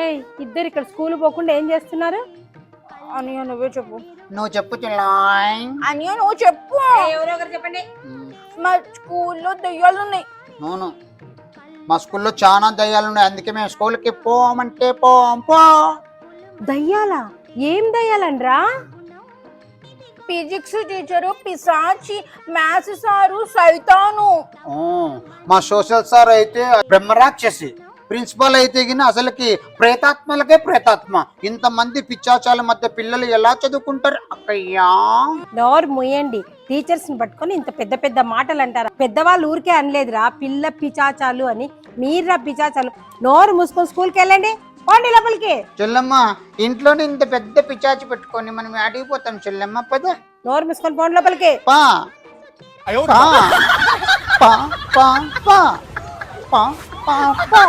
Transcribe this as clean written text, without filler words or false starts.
ఏయ్ ఇద్దరు ఇక్కడ స్కూల్ పోకుండా ఏం చేస్తున్నారు? అనియా నువ్వే చెప్పు. నువ్వు చెప్పు చెల్లాయ్. అనియా నువ్వు చెప్పు. ఎవరో ఒకరు చెప్పండి. మా స్కూల్లో దయ్యాలు ఉన్నాయి. అవును, మా స్కూల్లో చాలా దయ్యాలు ఉన్నాయి, అందుకే మేము స్కూల్కి పోమంటే పోం పో. దయ్యాలా? ఏం దయ్యాలండ్రా? ఫిజిక్స్ టీచరు పిశాచి, మ్యాథ్స్ సారు సైతాను. ఓ, మా సోషల్ సార్ అయితే బ్రహ్మరాక్షసి, ప్రిన్సిపల్ అయితే గిన అసలుకి ప్రేతాత్మలకే ప్రేతాత్మ. ఇంతమంది పిచ్చాచాల మధ్య పిల్లలు ఎలా చదువుకుంటారు అక్కయ్యా? నోరు ముయ్యండి. టీచర్స్ ని పట్టుకొని ఇంత పెద్ద పెద్ద మాటలు అంటారా? పెద్దవాళ్ళు ఊరికే అనలేదురా పిల్ల పిచాచాలు అని. మీర్రా పిచాచాలు. నోరు మూసుకొని స్కూల్కి వెళ్ళండి. పోండి లోపలికి. చెల్లమ్మ, ఇంట్లోనే ఇంత పెద్ద పిచాచి పెట్టుకొని మనం అడిగిపోతాం చెల్లమ్మ. పద, నోరు మూసుకొని పోండి లోపలికి. పా పా పా పా పా పా పా పా.